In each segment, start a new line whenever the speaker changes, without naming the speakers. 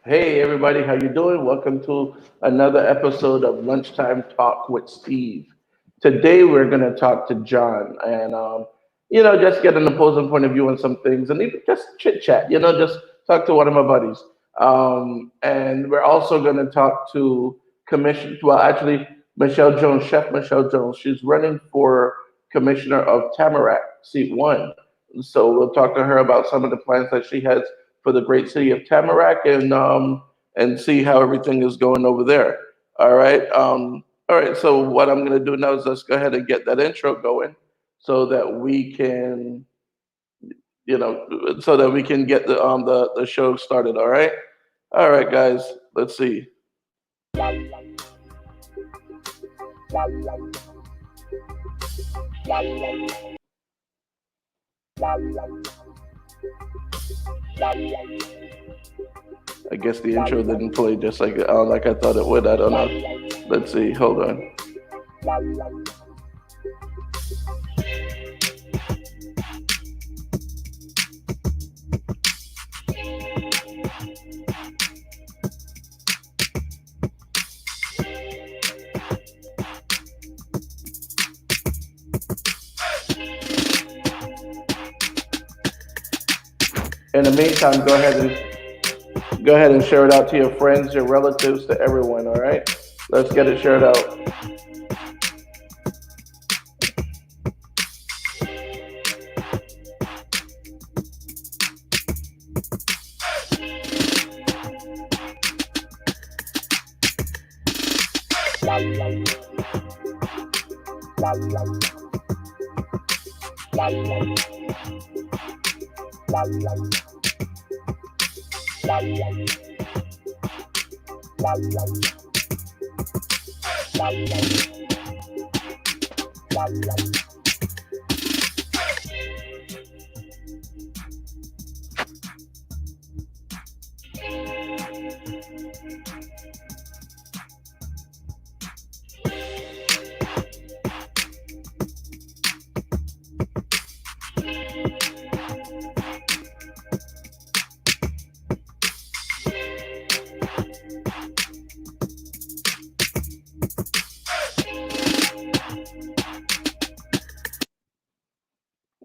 Hey everybody, how you doing? Welcome to another episode of Lunchtime Talk with Steve. Today we're going to talk to John and just get an opposing point of view on some things and even just chit chat. Just talk to one of my buddies. And we're also going to talk to Michelle Jones, Chef Michelle Jones. She's running for commissioner of Tamarack, seat one. So we'll talk to her about some of the plans that she has for the great city of Tamarack and see how everything is going over there. All right. All right. So what I'm going to do now is let's go ahead and get that intro going, so that we can so that we can get the show started. All right. All right, guys. Let's see. I guess the intro didn't play just like I thought it would. I don't know. Let's see. Hold on. In the meantime, go ahead and share it out to your friends, your relatives, to everyone. All right. Let's get it shared out.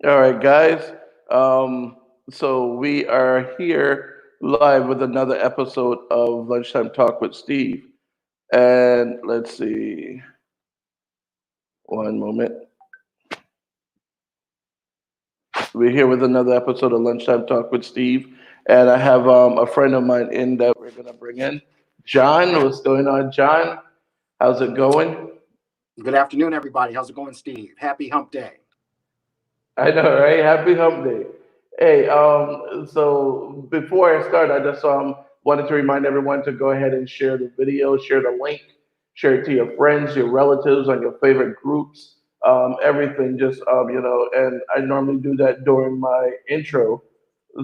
All right, guys. So we are here live with another episode of Lunchtime Talk with Steve. And let's see, one moment. We're here with another episode of Lunchtime Talk with Steve. And I have a friend of mine in that we're going to bring in. John, what's going on, John? How's it going?
Good afternoon, everybody. How's it going, Steve? Happy Hump Day.
I know, right? Happy Hump Day. Hey, so before I start, I just wanted to remind everyone to go ahead and share the video, share the link, share it to your friends, your relatives, on your favorite groups, everything. Just and I normally do that during my intro,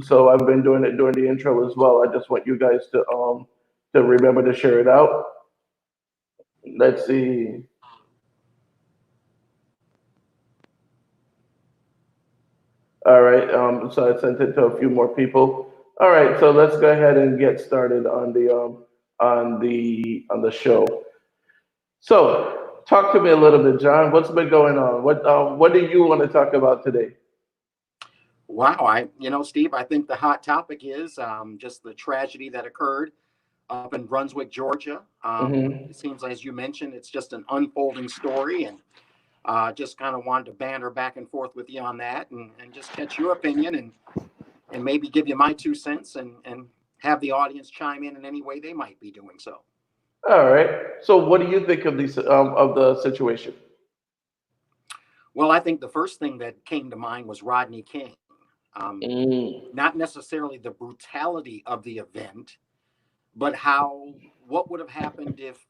so I've been doing it during the intro as well. I just want you guys to remember to share it out. Let's see. All right. So I sent it to a few more people. All right. So let's go ahead and get started on the show. So talk to me a little bit, John. What's been going on? What do you want to talk about today?
Wow, Steve, I think the hot topic is just the tragedy that occurred up in Brunswick, Georgia.
Hmm.
It seems, as you mentioned, it's just an unfolding story, and just kind of wanted to banter back and forth with you on that, and just catch your opinion and maybe give you my 2 cents and have the audience chime in any way they might be doing so.
All right. So what do you think of the situation?
Well, I think the first thing that came to mind was Rodney King.
Mm.
Not necessarily the brutality of the event, but what would have happened if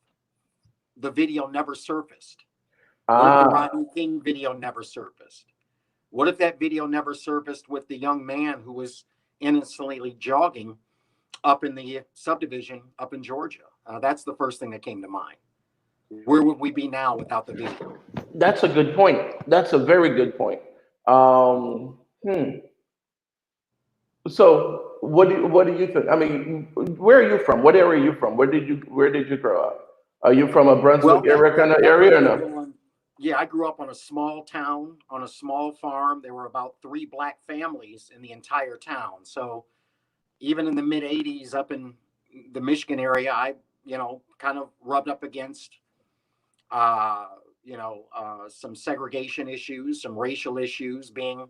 the video never surfaced? What if the
Ah.
Rodney King video never surfaced? What if that video never surfaced with the young man who was innocently jogging up in the subdivision up in Georgia? That's the first thing that came to mind. Where would we be now without the video?
That's a good point. That's a very good point. Hmm. So what do you think? I mean, where are you from? What area are you from? Where did you grow up? Are you from a Brunswick
Well,
area kind of
that
area
might
or
be a
no?
little. Yeah, I grew up on a small town, on a small farm. There were about three black families in the entire town. So even in the mid '80s, up in the Michigan area, I kind of rubbed up against uh, some segregation issues, some racial issues, being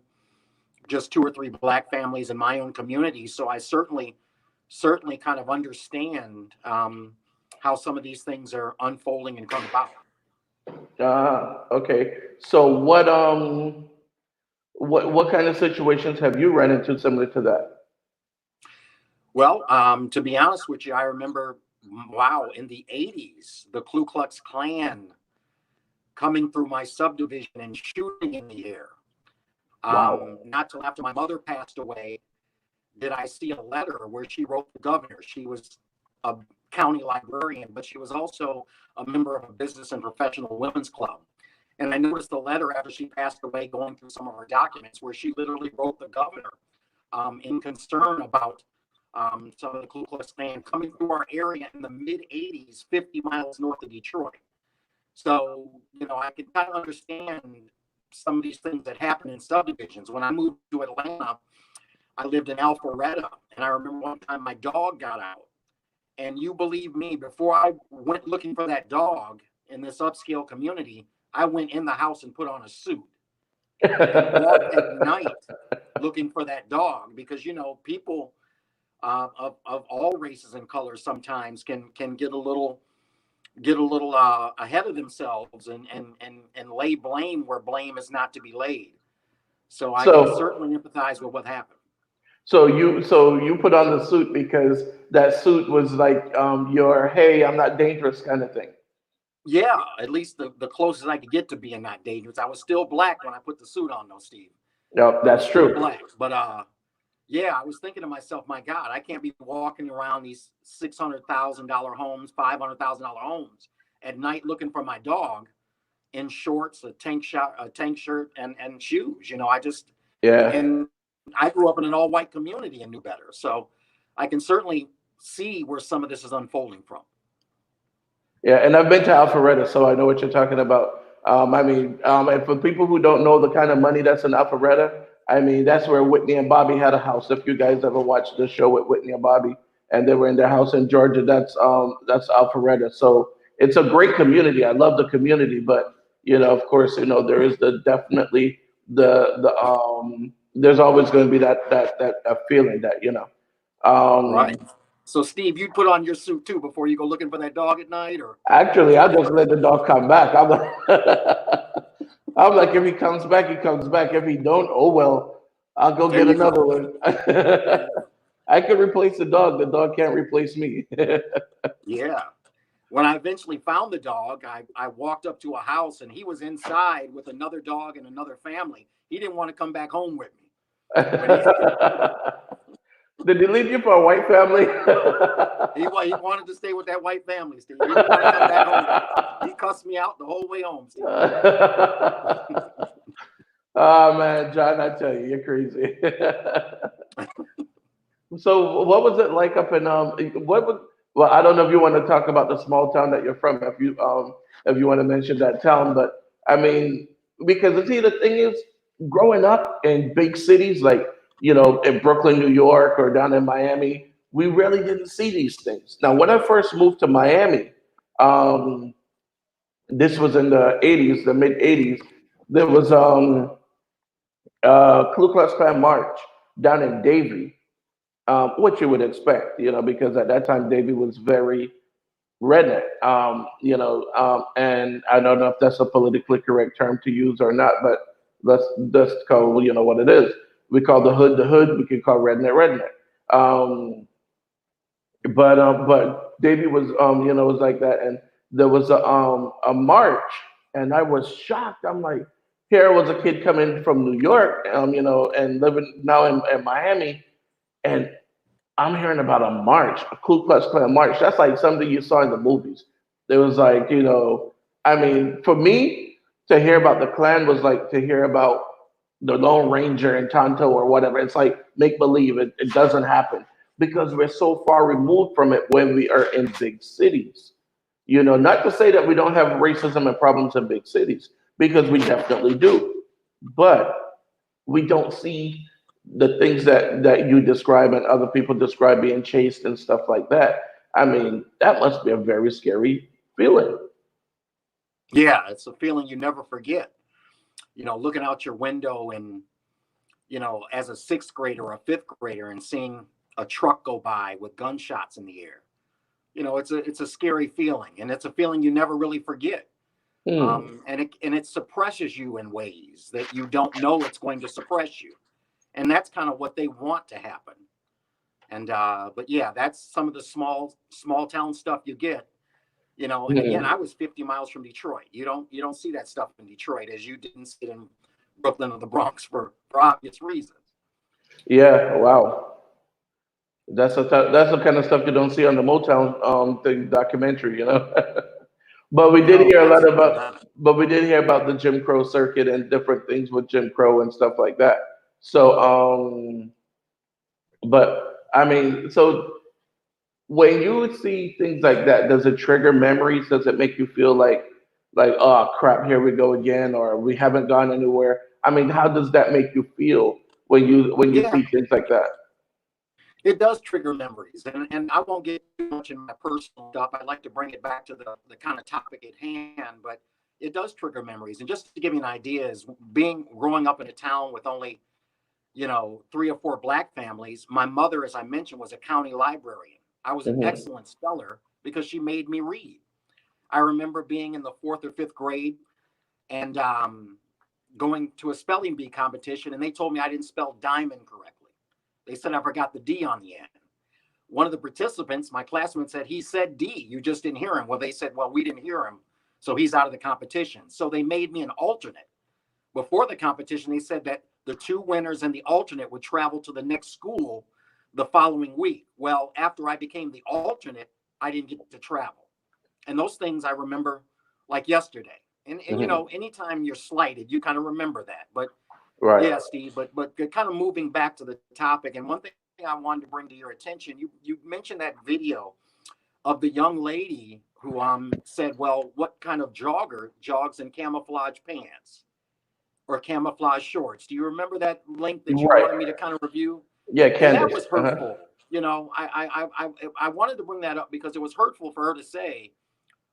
just two or three black families in my own community. So I certainly kind of understand how some of these things are unfolding and come about.
Okay. So what kind of situations have you run into similar to that?
Well, to be honest with you, I remember, wow, in the '80s, the Ku Klux Klan coming through my subdivision and shooting in the air.
Wow.
Not till after my mother passed away did I see a letter where she wrote the governor. She was a county librarian, but she was also a member of a business and professional women's club. And I noticed the letter after she passed away, going through some of her documents, where she literally wrote the governor in concern about some of the Ku Klux Klan coming through our area in the mid '80s, 50 miles north of Detroit. So, I can kind of understand some of these things that happen in subdivisions. When I moved to Atlanta, I lived in Alpharetta, and I remember one time my dog got out. And you believe me, before I went looking for that dog in this upscale community, I went in the house and put on a suit and walked at night looking for that dog because people of all races and colors sometimes can get a little ahead of themselves and lay blame where blame is not to be laid. So I can
So
certainly empathize with what happened.
so you put on the suit because that suit was like your hey, I'm not dangerous kind of thing.
Yeah, at least the closest I could get to being not dangerous. I was still black when I put the suit on, though, Steve.
Yep,
I was
that's
still
true.
black, but yeah, I was thinking to myself, my God, I can't be walking around these $600,000 homes, $500,000 homes at night looking for my dog in shorts, a tank shirt, and shoes. I just
Yeah.
and I grew up in an all white community and knew better, so I can certainly see where some of this is unfolding from.
Yeah, and I've been to Alpharetta, so I know what you're talking about. I mean, and for people who don't know the kind of money that's in Alpharetta, I mean, that's where Whitney and Bobby had a house. If you guys ever watched the show with Whitney and Bobby, and they were in their house in Georgia, that's Alpharetta. So it's a great community. I love the community, but of course, there is definitely there's always going to be that feeling that
Right.
um,
So, Steve, you'd put on your suit too before you go looking for that dog at night, or
Actually, I just let the dog come back. I'm like, I'm like, if he comes back, he comes back. If he don't, oh well, I'll go
there
get
you
another
go.
one.
There you go.
I can replace the dog. The dog can't replace me.
Yeah. When I eventually found the dog, I walked up to a house and he was inside with another dog and another family. He didn't want to come back home with me. But
Did he leave you for a white family?
he wanted to stay with that white family, Steve. He didn't want to come back home with me. He cussed me out the whole way home, Steve.
Oh man, John, I tell you, you're crazy. So what was it like up in what was well, I don't know if you want to talk about the small town that you're from, if you want to mention that town, but I mean, because see the thing is, growing up in big cities like, in Brooklyn, New York, or down in Miami, we really didn't see these things. Now when I first moved to Miami, um this was in the 80s, the mid 80s, there was Ku Klux Klan march down in Davie, what you would expect, because at that time Davie was very redneck, and I don't know if that's a politically correct term to use or not, but let's call what it is. We call the hood. We can call redneck redneck. Um, but Davie was was like that, and there was a march, and I was shocked. I'm like, here was a kid coming from New York, and living now in Miami, and I'm hearing about a march, a Ku Klux Klan march. That's like something you saw in the movies. It was like, I mean, for me to hear about the Klan was like to hear about. the Lone Ranger and Tonto or whatever. It's like make believe. It doesn't happen because we're so far removed from it when we are in big cities. Not to say that we don't have racism and problems in big cities, because we definitely do. But we don't see the things that you describe and other people describe, being chased and stuff like that. I mean, that must be a very scary feeling.
Yeah, it's a feeling you never forget. Looking out your window and, as a sixth grader or a fifth grader and seeing a truck go by with gunshots in the air. It's a scary feeling, and it's a feeling you never really forget.
Hmm.
And it suppresses you in ways that you don't know it's going to suppress you, and that's kind of what they want to happen. And but yeah, that's some of the small town stuff you get. And again,
Hmm.
I was 50 miles from Detroit. You don't see that stuff in Detroit, as you didn't see it in Brooklyn or the Bronx for obvious reasons.
Yeah. Wow. That's the kind of stuff you don't see on the Motown thing documentary. But we did
No,
hear a lot
absolutely
about,
not.
but we did hear about the Jim Crow circuit and different things with Jim Crow and stuff like that. So, but I mean, so when you see things like that, does it trigger memories? Does it make you feel like, oh crap, here we go again, or we haven't gone anywhere? I mean, how does that make you feel when you
Yeah,
see things like that?
it does trigger memories, and I won't get too much in my personal stuff. I'd like to bring it back to the kind of topic at hand, but it does trigger memories. And just to give you an idea, is growing up in a town with only 3 or 4 black families. My mother, as I mentioned, was a county librarian. I was an
Hmm.
excellent speller because she made me read. I remember being in the fourth or fifth grade and going to a spelling bee competition, and they told me I didn't spell diamond correctly. They said I forgot the D on the end. One of the participants, my classmate, said he said D. You just didn't hear him. Well, they said, well, we didn't hear him, so he's out of the competition. So they made me an alternate. Before the competition, they said that the 2 winners and the alternate would travel to the next school the following week. Well, after I became the alternate, I didn't get to travel. And those things I remember like yesterday. And
Hmm.
anytime you're slighted, you kind of remember that. But
Right.
yeah, Steve, but kind of moving back to the topic, and one thing I wanted to bring to your attention, you mentioned that video of the young lady who said, well, what kind of jogger jogs in camouflage pants or camouflage shorts? Do you remember that link that you
Right.
wanted me to kind of review?
Yeah,
And that
Candace.
was
Uh-huh.
hurtful. I wanted to bring that up because it was hurtful for her to say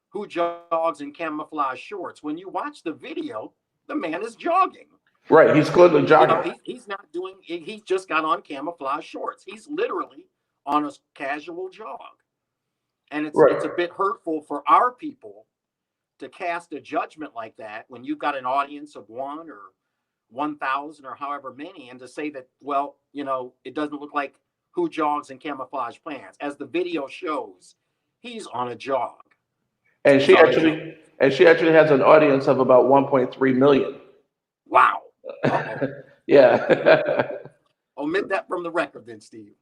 who jogs in camouflage shorts. When you watch the video, the man is jogging.
Right. He's clearly jogging.
He's not doing. He just got on camouflage shorts. He's literally on a casual jog, and it's a
Right.
bit hurtful for our people to cast a judgment like that when you've got an audience of 1 or 1,000 or however many, and to say that, well, it doesn't look like who jogs in camouflage pants. As the video shows, he's on a jog.
And
He's
she
on a jog.
actually and she actually has an audience of about 1.3 million.
Wow. Uh oh.
Yeah.
Omit that from the record, then, Steve.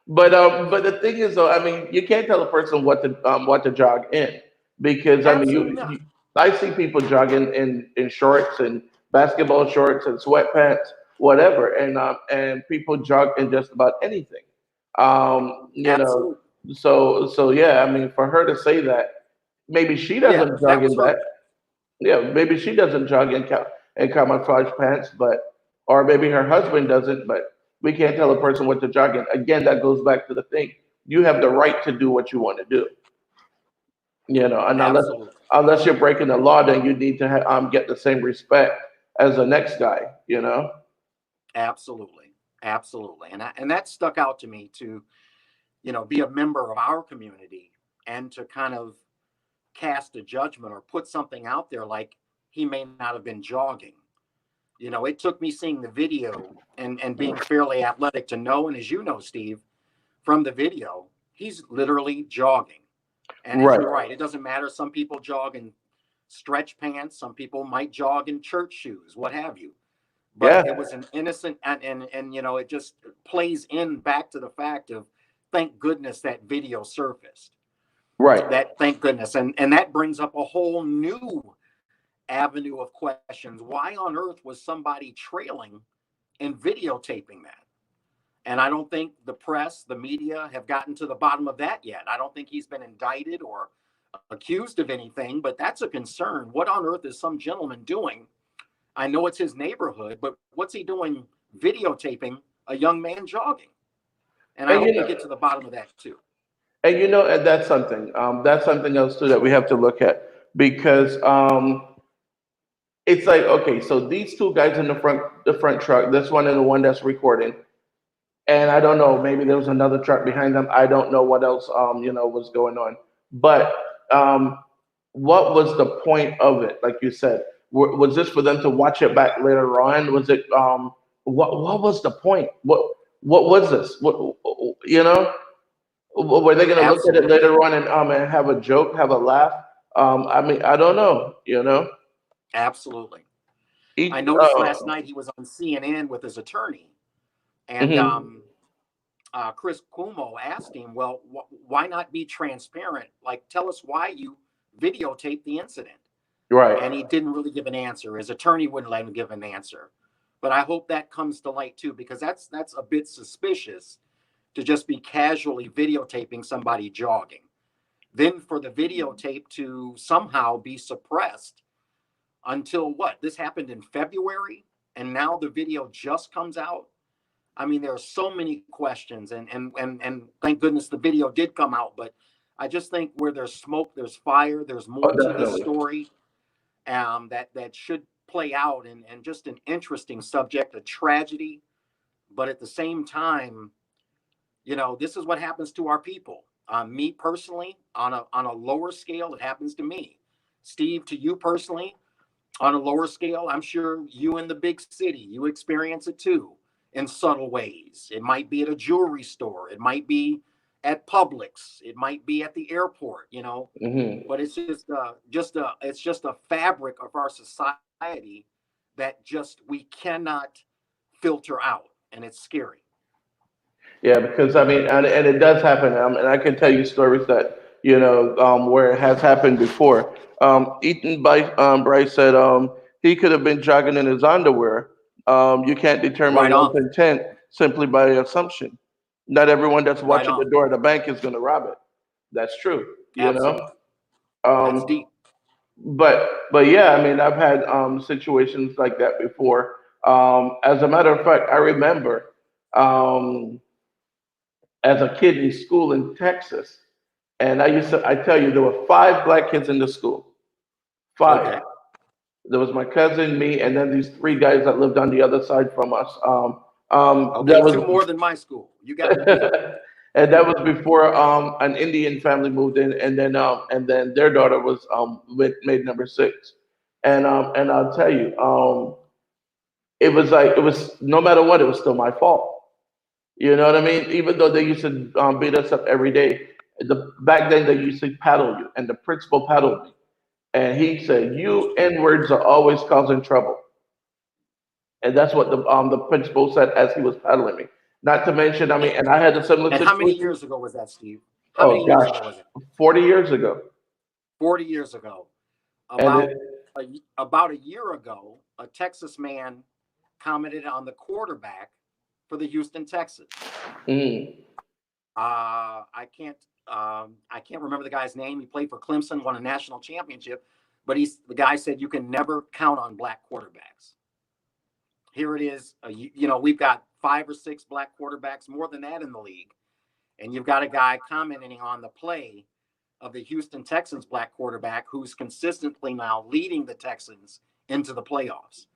But the thing is though, I mean, you can't tell a person what to jog in, because I mean
Absolutely not.
I see people jogging in shorts and basketball shorts and sweatpants, whatever, and people jog in just about anything. Um, you know,
Absolutely.
so yeah, I mean, for her to say that, maybe she
Yeah,
doesn't
that
jog
was
in that.
hurtful.
Yeah, maybe she doesn't jog in camouflage pants, or maybe her husband doesn't. But we can't tell a person what to jog in. Again, that goes back to the thing. You have the right to do what you want to do. And
Absolutely.
unless you're breaking the law, then you need to get the same respect as the next guy.
Absolutely. Absolutely. And that stuck out to me to, be a member of our community and to kind of cast a judgment or put something out there like he may not have been jogging. It took me seeing the video and being fairly athletic to know. And as you know, Steve, from the video, he's literally jogging. And
Right.
you're right, it doesn't matter. Some people jog in stretch pants, some people might jog in church shoes, what have you. But
Yeah.
it was an innocent, and it just plays in back to the fact of thank goodness that video surfaced.
Right.
That thank goodness. And that brings up a whole new avenue of questions. Why on earth was somebody trailing and videotaping that? And I don't think the press, the media have gotten to the bottom of that yet. I don't think he's been indicted or accused of anything, but that's a concern. What on earth is some gentleman doing? I know it's his neighborhood, but what's he doing videotaping a young man jogging? And I
And
hope
you
we
know,
get to the bottom of that too.
and that's something else too that we have to look at because it's like, okay, so these two guys in the front truck, this one and the one that's recording, and I don't know, maybe there was another truck behind them. I don't know what else was going on, but um, what was the point of it? Like you said, was this for them to watch it back later on? Was it what was the point? What was this? What you know? Were they going to look at it
Absolutely.
later on and have a joke, have a laugh? I mean, I don't know.
Absolutely. I
Each,
noticed last night he was on CNN with his attorney, and
mhm.
Chris Cuomo asked him, "Well, why not be transparent? Like, tell us why you videotaped the incident."
Right.
And he didn't really give an answer. His attorney wouldn't let him give an answer. But I hope that comes to light too, because that's a bit suspicious to just be casually videotaping somebody jogging. Then for the videotape to somehow be suppressed until what? This happened in February, and now the video just comes out. I mean, there are so many questions, and thank goodness the video did come out. But I just think where there's smoke, there's fire. There's
Oh,
more to this
definitely.
story that should play out, and just an interesting subject, a tragedy. But at the same time, this is what happens to our people. Me personally, on a lower scale, it happens to me. Steve, to you personally, on a lower scale, I'm sure you in the big city, you experience it too in subtle ways. It might be at a jewelry store, it might be at Publix, it might be at the airport,
Hmm.
but it's just a fabric of our society that just we cannot filter out, and it's scary.
Yeah, because I mean, and it does happen, and I can tell you stories that where it has happened before. Bryce said he could have been jogging in his underwear. You can't determine
Right
one's
on.
intent simply by assumption. Not everyone that's
Right
watching the
on.
door of the bank is going to rob it. That's true. You know.
Absolutely. That's
Um,
deep.
but yeah, I mean, I've had situations like that before. As a matter of fact, I remember. Um, as a kid in school in Texas. And I tell you, there were five black kids in the school. Five.
Okay.
There was my cousin, me, and then these three guys that lived on the other side from us.
Okay,
That
two
was,
more than my school. You got me beat.
and that was before an Indian family moved in, and then their daughter was made number six. And I'll tell you, it was like it was no matter what, it was still my fault. You know what I mean? Even though they used to beat us up every day, back then they used to paddle you, and the principal paddled me, and he said, "You N words are always causing trouble," and that's what the principal said as he was paddling me. Not to mention, I mean, and I had a similar
And how many
situation.
years ago was that, Steve? How many
Oh
years
gosh,
ago was it?
40 years ago,
40 years ago.
and it,
About a year ago, a Texas man commented on the quarterback for the Houston Texans.
mm,
I can't remember the guy's name. He played for Clemson, won a national championship, but the guy said you can never count on black quarterbacks. Here it is. We've got five or six black quarterbacks, more than that in the league, and you've got a guy commenting on the play of the Houston Texans black quarterback who's consistently now leading the Texans into the playoffs.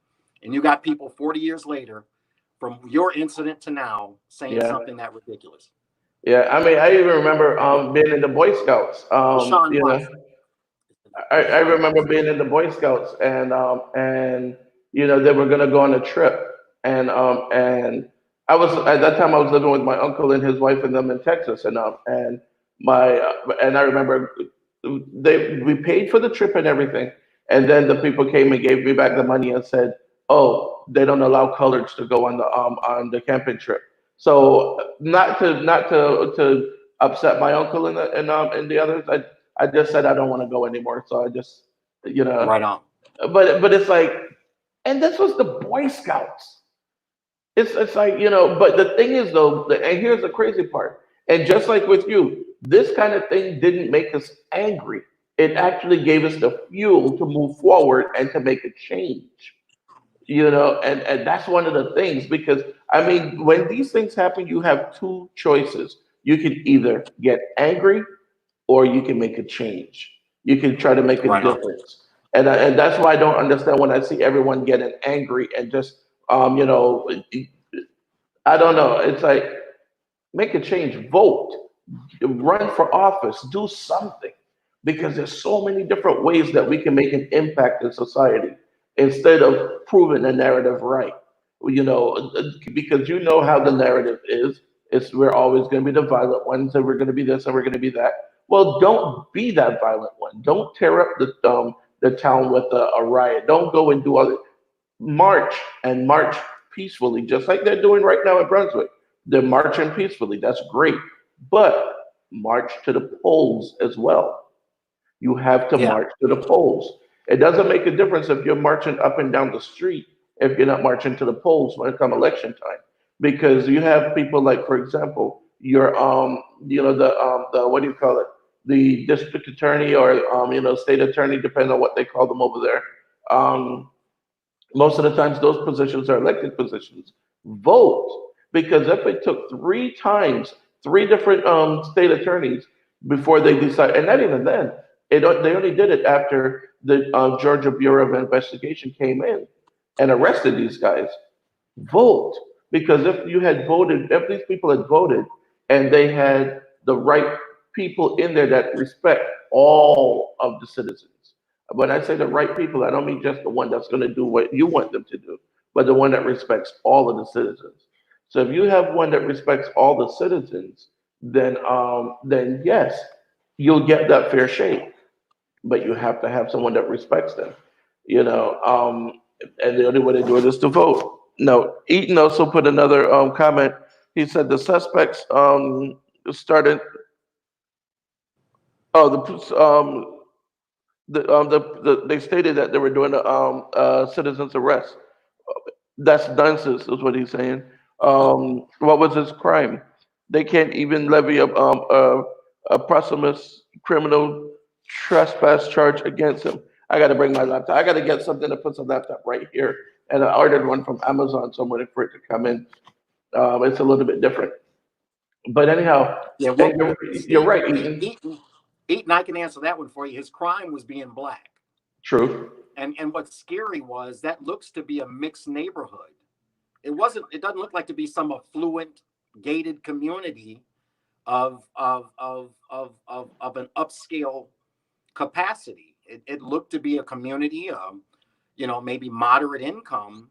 And you got people 40 years later, from your incident to now, saying
yeah,
something that ridiculous.
yeah. I mean, I even remember being in the Boy Scouts.
Deshaun Watson.
I
Deshaun
remember
Watson.
being in the Boy Scouts and they were gonna go on a trip and I was at that time I was living with my uncle and his wife and them in Texas and my and I remember we paid for the trip and everything and then the people came and gave me back the money and said, oh, they don't allow coloreds to go on the camping trip. So not to upset my uncle and the others. I just said I don't want to go anymore. So I just, you know,
Right on.
but it's like, and this was the Boy Scouts. It's like, but the thing is though, and here's the crazy part. And just like with you, this kind of thing didn't make us angry. It actually gave us the fuel to move forward and to make a change. And that's one of the things, because I mean, when these things happen, you have two choices. You can either get angry or you can make a change. You can try to make a
Right on.
difference. And that's why I don't understand when I see everyone getting angry and just um, you know, I don't know. It's like, make a change, vote, run for office, do something, because there's so many different ways that we can make an impact in society instead of proving the narrative right. Because you know how the narrative is. It's, we're always going to be the violent ones, and we're going to be this, and we're going to be that. Well, don't be that violent one. Don't tear up the town with a riot. Don't go and do all it. March, and march peacefully, just like they're doing right now in Brunswick. They're marching peacefully. That's great. But march to the polls as well. You have to
Yeah.
march to the polls. It doesn't make a difference if you're marching up and down the street if you're not marching to the polls when it comes election time. Because you have people like, for example, your the what do you call it? The district attorney, or state attorney, depending on what they call them over there. Most of the times those positions are elected positions. Vote, because if it took three times, three different state attorneys before they decide, and not even then, they only did it after the Georgia Bureau of Investigation came in and arrested these guys. Vote, because if you had voted, if these people had voted and they had the right people in there that respect all of the citizens. When I say the right people, I don't mean just the one that's going to do what you want them to do, but the one that respects all of the citizens. So if you have one that respects all the citizens, then yes, you'll get that fair shake, but you have to have someone that respects them, you know. And the only way to do it is to vote. No, Eaton also put another comment. He said the suspects started. Oh, they stated that they were doing a citizen's arrest. That's nonsense, is what he's saying. What was his crime? They can't even levy a posthumous criminal trespass charge against him. I got to bring my laptop. I got to get something to put some laptop right here. And I ordered one from Amazon, so I'm waiting for it to come in. It's a little bit different. But anyhow,
Yeah.
and
Well,
you're
Steve,
right, Ethan.
Eaton, I can answer that one for you. His crime was being black.
True.
And what's scary was that looks to be a mixed neighborhood. It wasn't. It doesn't look like to be some affluent, gated community of an upscale capacity. It looked to be a community of, maybe moderate income,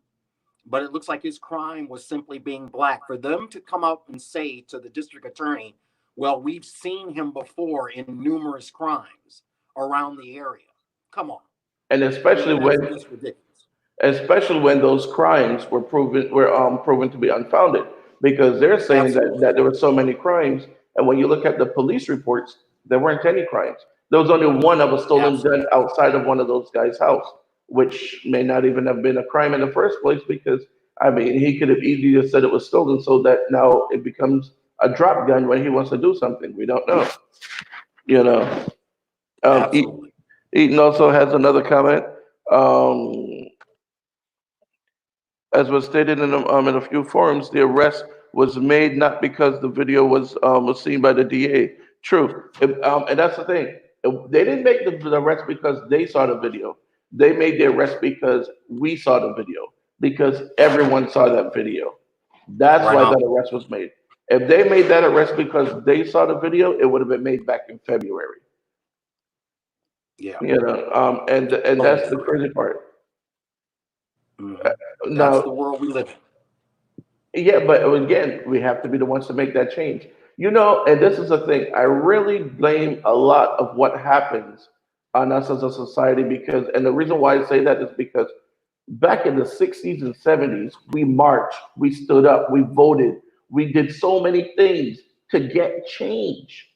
but it looks like his crime was simply being black. For them to come up and say to the district attorney, "Well, we've seen him before in numerous crimes around the area." Come on.
And
I mean,
especially
that's
when
just ridiculous.
those crimes were proven to be unfounded, because they're saying that,
Absolutely.
there were so many crimes, and when you look at the police reports, there weren't any crimes. There was only one of a stolen gun
Absolutely.
outside of one of those guys' house, which may not even have been a crime in the first place, because I mean, he could have easily just said it was stolen, so that now it becomes a drop gun when he wants to do something. We don't know, you know.
Absolutely.
Eaton also has another comment. Um, As was stated in a few forums, the arrest was made not because the video was seen by the DA. True, and that's the thing. They didn't make the arrest because they saw the video. They made the arrest because we saw the video, because everyone saw that video. That's
Right
why
on.
that arrest was made. If they made that arrest because they saw the video, it would have been made back in February.
Yeah.
And that's
Totally
the
agree.
crazy part.
That's
Now,
the world we live in.
yeah, but again, we have to be the ones to make that change. And this is the thing. I really blame a lot of what happens on us as a society, and the reason why I say that is because back in the 60s and 70s, we marched, we stood up, we voted, we did so many things to get change.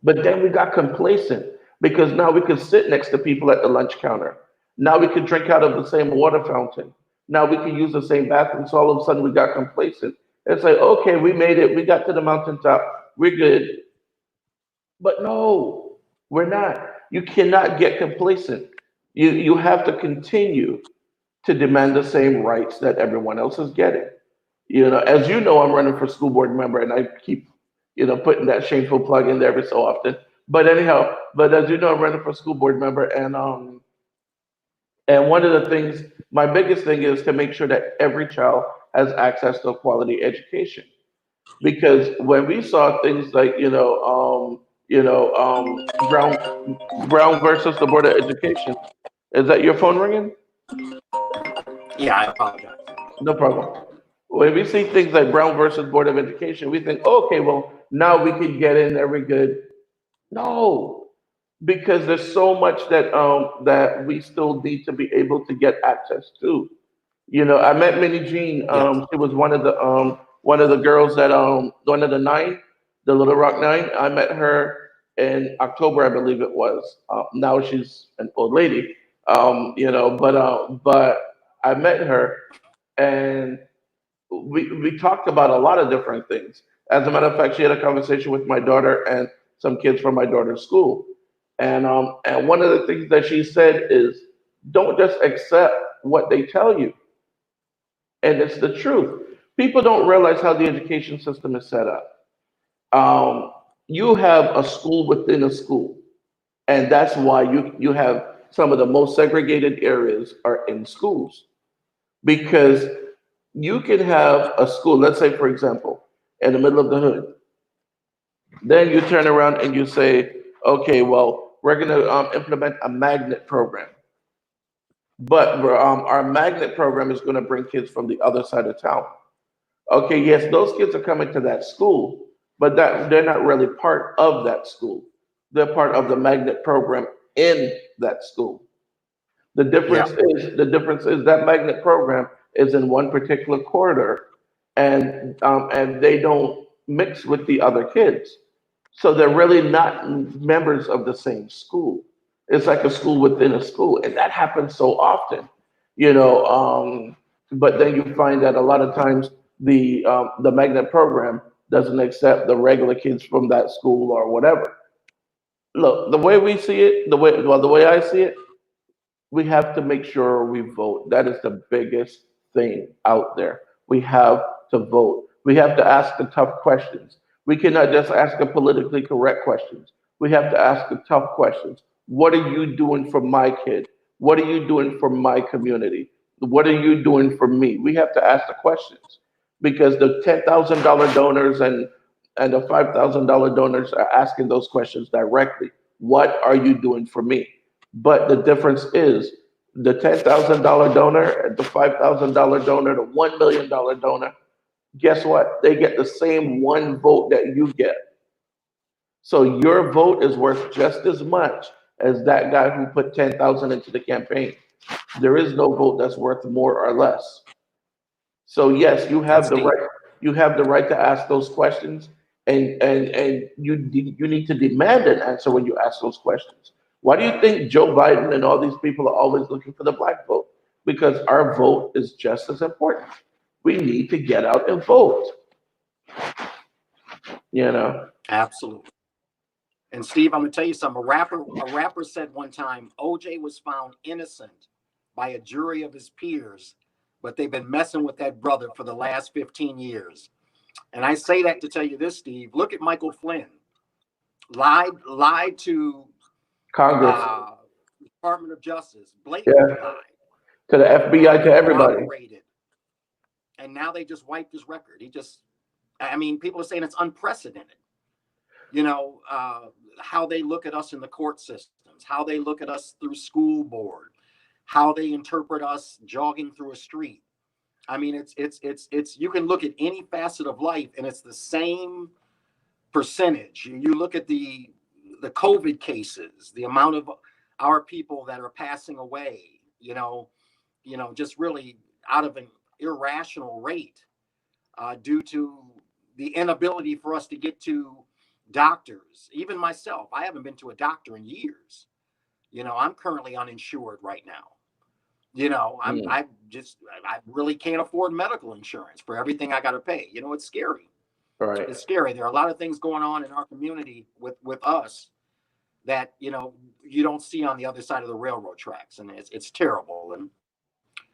But then we got complacent because now we can sit next to people at the lunch counter. Now we can drink out of the same water fountain. Now we can use the same bathroom. So all of a sudden we got complacent. It's like, okay, we made it. We got to the mountaintop. We're good. But no, we're not. You cannot get complacent. You have to continue to demand the same rights that everyone else is getting. As you know, I'm running for school board member, and I keep, putting that shameful plug in there every so often. But anyhow, but as you know, I'm running for school board member, and one of the things, my biggest thing is to make sure that every child has access to a quality education. Because when we saw things like, Brown versus the Board of Education, is that your phone ringing?
Yeah, I apologize.
No problem. When we see things like Brown versus Board of Education, we think, okay, well, now we can get in there, we good. No, because there's so much that we still need to be able to get access to. I met Minnie Jean.
Yes.
She was one of the girls that one of the nine, the Little Rock Nine. I met her in October, I believe it was. Now she's an old lady. But I met her, and we talked about a lot of different things. As a matter of fact, she had a conversation with my daughter and some kids from my daughter's school, and one of the things that she said is, don't just accept what they tell you, and it's the truth. People don't realize how the education system is set up. Um, you have a school within a school, and that's why you have some of the most segregated areas are in schools, because you can have a school, let's say, for example, in the middle of the hood. Then you turn around and you say, okay, well, we're going to implement a magnet program. But our magnet program is going to bring kids from the other side of town. Okay, yes, those kids are coming to that school, but they're not really part of that school. They're part of the magnet program in that school.
Yeah.
The difference is that magnet program is in one particular corridor, and they don't mix with the other kids, so they're really not members of the same school. It's like a school within a school, and that happens so often, you know. But then you find that a lot of times the magnet program doesn't accept the regular kids from that school or whatever. Look, the way we see it, the way I see it, we have to make sure we vote. That is the biggest thing out there. We have to vote. We have to ask the tough questions. We cannot just ask the politically correct questions. We have to ask the tough questions. What are you doing for my kid? What are you doing for my community? What are you doing for me? We have to ask the questions, because the $10,000 donors and the $5,000 donors are asking those questions directly. What are you doing for me? But the difference is, the $10,000 donor and the $5,000 donor, the $1 million donor, guess what? They get the same one vote that you get. So your vote is worth just as much as that guy who put 10,000 into the campaign. There is no vote that's worth more or less. So yes, you have
That's
the
deep.
right. You have the right to ask those questions, and you need to demand an answer when you ask those questions. Why do you think Joe Biden and all these people are always looking for the black vote? Because our vote is just as important. We need to get out and vote. You know.
Absolutely. And Steve, I'm gonna tell you something. A rapper said one time, OJ was found innocent by a jury of his peers, but they've been messing with that brother for the last 15 years. And I say that to tell you this, Steve. Look at Michael Flynn. Lied to
Congress.
uh, Department of Justice, blatantly
Yeah.
lied,
To the FBI, to everybody.
cooperated, and now they just wiped his record. I mean, people are saying it's unprecedented. You know, how they look at us in the court systems, how they look at us through school board, how they interpret us jogging through a street. I mean, it's you can look at any facet of life and it's the same percentage. You look at the COVID cases, the amount of our people that are passing away, just really out of an irrational rate, due to the inability for us to get to doctors. Even myself, I haven't been to a doctor in years. I'm currently uninsured right now.
Mm.
I really can't afford medical insurance for everything I got to pay. It's scary.
Right.
It's scary. There are a lot of things going on in our community with us that you don't see on the other side of the railroad tracks, and it's terrible. And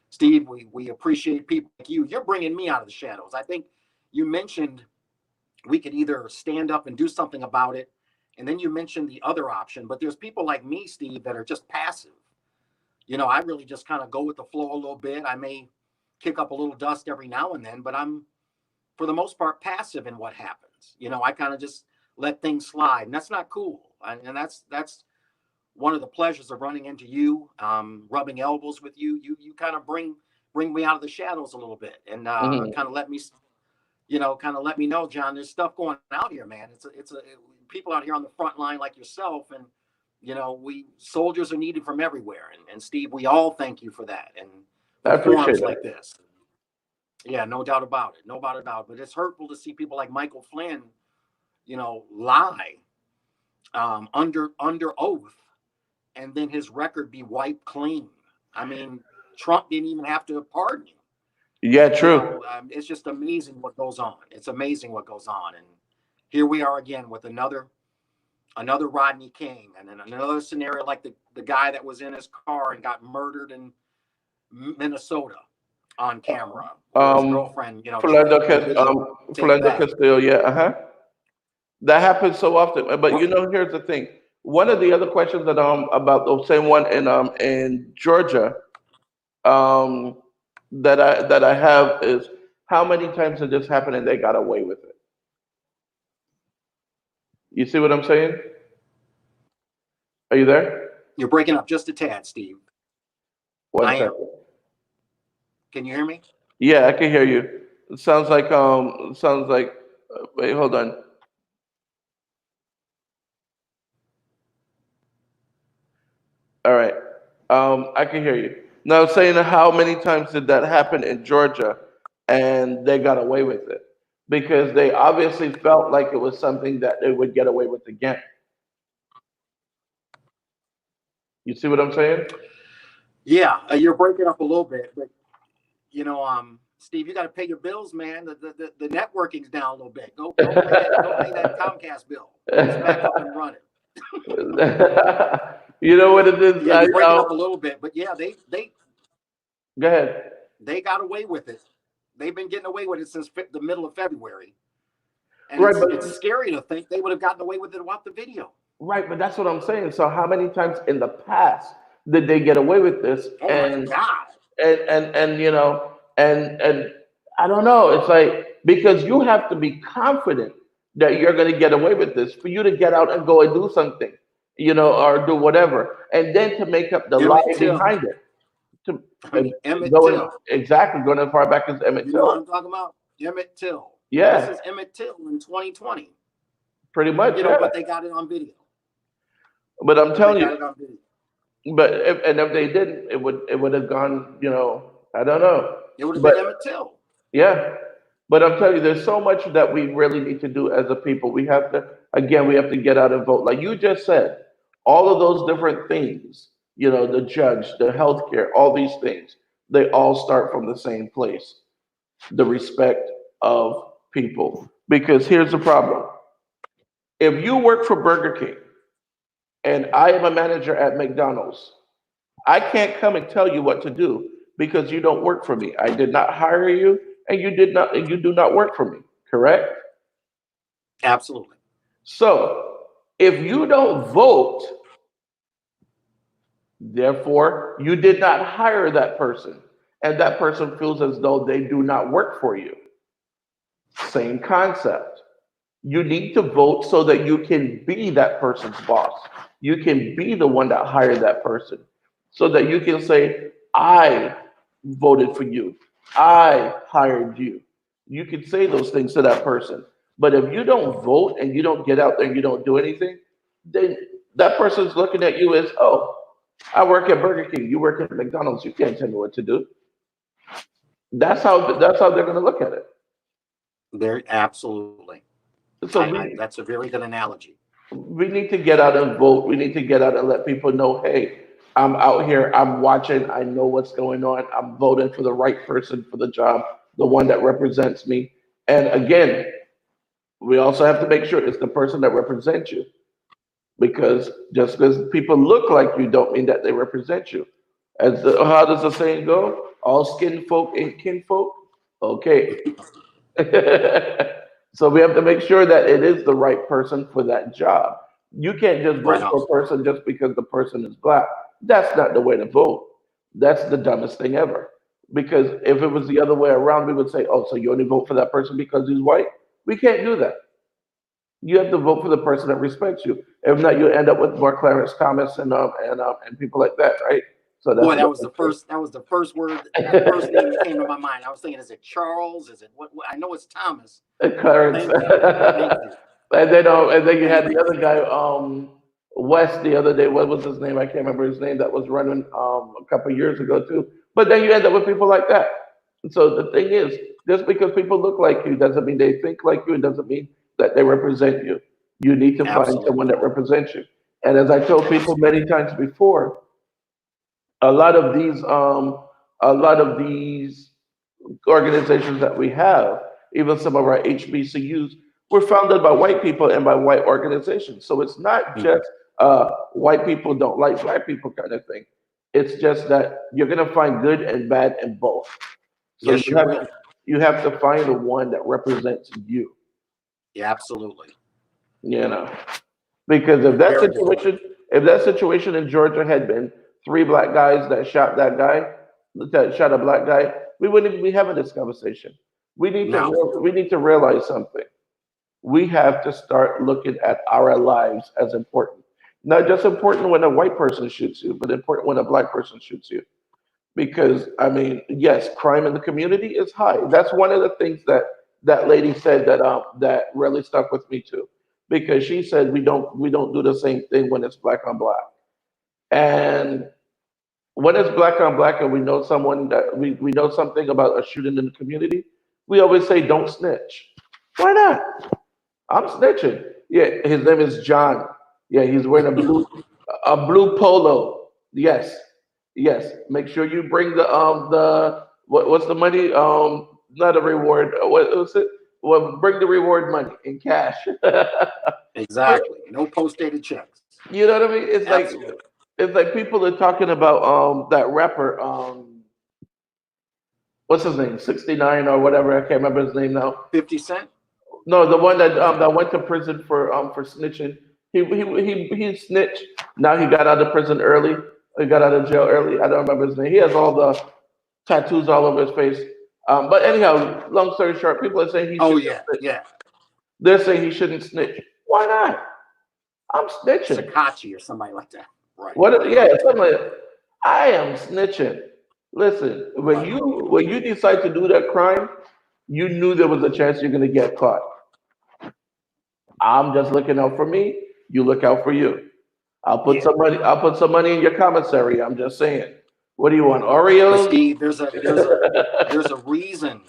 Steve, we appreciate people like you. You're bringing me out of the shadows. I think you mentioned we could either stand up and do something about it, and then you mentioned the other option. But there's people like me, Steve, that are just passive. I really just kind of go with the flow a little bit. I may kick up a little dust every now and then, but I'm for the most part passive in what happens. I kind of just let things slide, and that's not cool. And that's one of the pleasures of running into you, rubbing elbows with you. You kind of bring me out of the shadows a little bit, and
Hmm.
kind of let me, kind of let me know, John. There's stuff going out here, man. It's people out here on the front line like yourself, and we soldiers are needed from everywhere. And Steve, we all thank you for that, and
I
for
appreciate
forums
that.
like this. Yeah, no doubt about it. No doubt about it. But it's hurtful to see people like Michael Flynn, lie under oath, and then his record be wiped clean. I mean, Trump didn't even have to pardon him.
Yeah, true.
It's just amazing what goes on. It's amazing what goes on, and here we are again with another Rodney King, and then another scenario like the guy that was in his car and got murdered in Minnesota on camera, where his
Um,
girlfriend, tried to videotape
Philando
that.
Castillo. Yeah. That happens so often. But
What?
here's the thing. One of the other questions that about the same one in Georgia um that I have is how many times did this happen and they got away with it? You see what I'm saying? Are you there?
You're breaking up just a tad, Steve.
One
I am.
second.
Can you hear me?
Yeah, I can hear you. It sounds like wait, hold on. All right. I can hear you. Now saying how many times did that happen in Georgia and they got away with it? Because they obviously felt like it was something that they would get away with again. You see what I'm saying?
Yeah, you're breaking up a little bit, but Steve, you got to pay your bills, man. The networking's down a little bit. Go pay that Comcast bill. Get us back up and running.
You know what it is?
Yeah, you're breaking up a little bit, but yeah,
Go ahead.
they got away with it. They've been getting away with it since the middle of February, and
Right,
it's
but
scary to think they would have gotten away with it without the video.
right, but that's what I'm saying. So how many times in the past did they get away with this?
Oh my God!
And and I don't know. It's like because you have to be confident that you're going to get away with this for you to get out and go and do something, or do whatever, and then to make up the
Emmett
lie
Till.
behind it. To
I mean, Emmett
going
Till.
exactly going as far back as Emmett
You know what
Till.
I'm talking about? Emmett Till. This
Yeah,
is Emmett Till in 2020.
pretty much. Yeah,
But they got it on video.
but I'm
But they
telling
got
you,
it on video.
if they didn't, it would have gone. I don't know,
It would have
but
been Emmett Till.
yeah. But I'm telling you, there's so much that we really need to do as a people. We have to get out and vote. Like you just said, all of those different things, the judge, the healthcare, all these things, they all start from the same place, the respect of people. Because here's the problem. If you work for Burger King and I am a manager at McDonald's, I can't come and tell you what to do because you don't work for me. I did not hire you and you do not work for me, correct?
Absolutely.
So, if you don't vote, therefore you did not hire that person and that person feels as though they do not work for you. Same concept. You need to vote so that you can be that person's boss. You can be the one that hired that person. So that you can say, I voted for you. I hired you. You can say those things to that person. But if you don't vote and you don't get out there and you don't do anything, then that person's looking at you as, oh, I work at Burger King. You work at McDonald's. You can't tell me what to do. That's how they're going to look at it.
Very absolutely.
So
That's a very good analogy.
we need to get out and vote. We need to get out and let people know, hey, I'm out here, I'm watching, I know what's going on. I'm voting for the right person for the job, the one that represents me. And again, we also have to make sure it's the person that represents you, because just because people look like you don't mean that they represent you. How does the saying go? All skin folk ain't kin folk. Okay. So we have to make sure that it is the right person for that job. You can't just
Right
vote
on.
for a person just because the person is black. That's not the way to vote. That's the dumbest thing ever. Because if it was the other way around, we would say, oh, so you only vote for that person because he's white? We can't do that. You have to vote for the person that respects you. If not, you end up with more Clarence Thomas and people like that, right? So that's
Boy,
what
that was the first. That was the first word, first name that came to my mind. I was thinking, is it Charles? Is it what I know it's Thomas.
Clarence.
Thank you. Thank you.
And then you had
Thank
the
you.
other guy, West, the other day. What was his name? I can't remember his name. That was running a couple of years ago too. But then you end up with people like that. So the thing is, just because people look like you doesn't mean they think like you. It doesn't mean that they represent you. You need to find someone
Absolutely.
that represents you. And as I told people many times before, a lot of these, um, a lot of these organizations that we have, even some of our HBCUs, were founded by white people and by white organizations. So it's not
Mhm.
just white people don't like black people kind of thing. It's just that you're gonna find good and bad in both. So
Yes, you will.
you have to find the one that represents you.
Yeah, absolutely.
You know, because
Very good point.
if that situation in Georgia had been three black guys that shot that guy, that shot a black guy, we wouldn't even be having this conversation.
No.
We need to realize something. We have to start looking at our lives as important. Not just important when a white person shoots you, but important when a black person shoots you. Because I mean, yes, crime in the community is high. That's one of the things that that lady said that really stuck with me too, because she said we don't do the same thing when it's black on black, and when it's black on black and we know someone that we know something about a shooting in the community, we always say don't snitch. Why not? I'm snitching. Yeah, his name is John. Yeah, he's wearing a blue polo. Yes, yes. Make sure you bring the what's the money? Not a reward. What was it? Well, bring the reward money in cash.
Exactly. No post dated checks.
You know what I mean?
Absolutely.
It's like people are talking about that rapper what's his name 69 or whatever, I can't remember his name now.
50 Cent?
No, the one that went to prison for snitching. He snitched. Now he got out of prison early. He got out of jail early. I don't remember his name. He has all the tattoos all over his face. But anyhow, long story short, people are saying he
Oh,
shouldn't
yeah.
snitch.
Yeah.
They're saying he shouldn't snitch. Why not? I'm snitching.
Sakachi or somebody like that. Right.
What? Yeah, something like that. I am snitching. Listen,
Right on.
when you decide to do that crime, you knew there was a chance you're gonna get caught. I'm just looking out for me. You look out for you.
Yeah.
I'll put some money in your commissary. I'm just saying. What do you want?
But
Oreos?
Steve, there's a reason.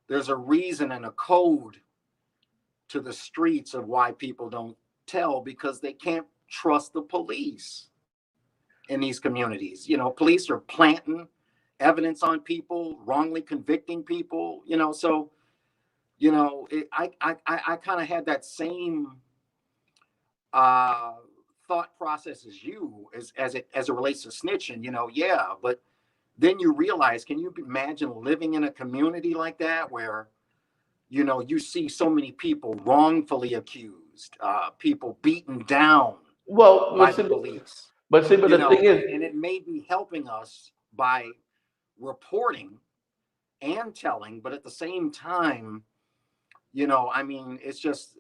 There's a reason and a code to the streets of why people don't tell, because they can't trust the police in these communities. Police are planting evidence on people, wrongly convicting people. So I kind of had that same uh, thought process as you, as it relates to snitching. Yeah, but then you realize, can you imagine living in a community like that where you see so many people wrongfully accused, people beaten down
Well,
by the police,
but the thing is,
and it may be helping us by reporting and telling, but at the same time, I mean, it's just,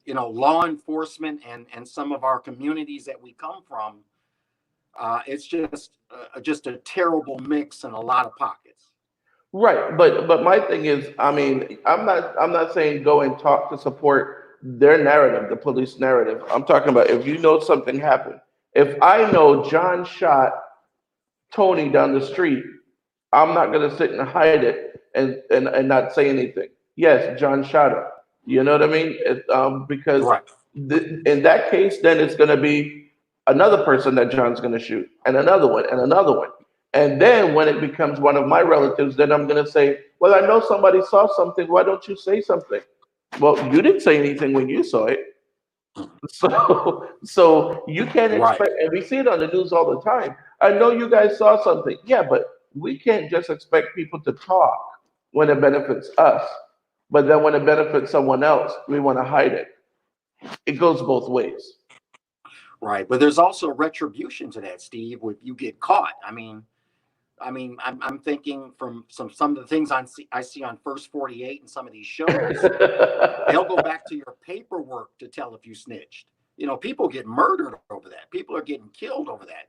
law enforcement and some of our communities that we come from, it's just a terrible mix in a lot of pockets.
right? But my thing is, I mean, I'm not saying go and talk to support their narrative, the police narrative. I'm talking about if you know something happened. If I know John shot Tony down the street, I'm not gonna sit and hide it and not say anything. Yes, John shot him. You know what I mean? Because
Right.
in that case, then it's gonna be. another person that John's going to shoot, and another one, and another one. And then when it becomes one of my relatives, then I'm going to say, well, I know somebody saw something. Why don't you say something? Well, you didn't say anything when you saw it. So you can't
Right.
expect, and we see it on the news all the time. I know you guys saw something. Yeah, but we can't just expect people to talk when it benefits us. But then when it benefits someone else, we want to hide it. It goes both ways.
Right. But there's also retribution to that, Steve, if you get caught. I'm thinking from some of the things I see on First 48 and some of these shows, they'll go back to your paperwork to tell if you snitched. People get murdered over that. People are getting killed over that.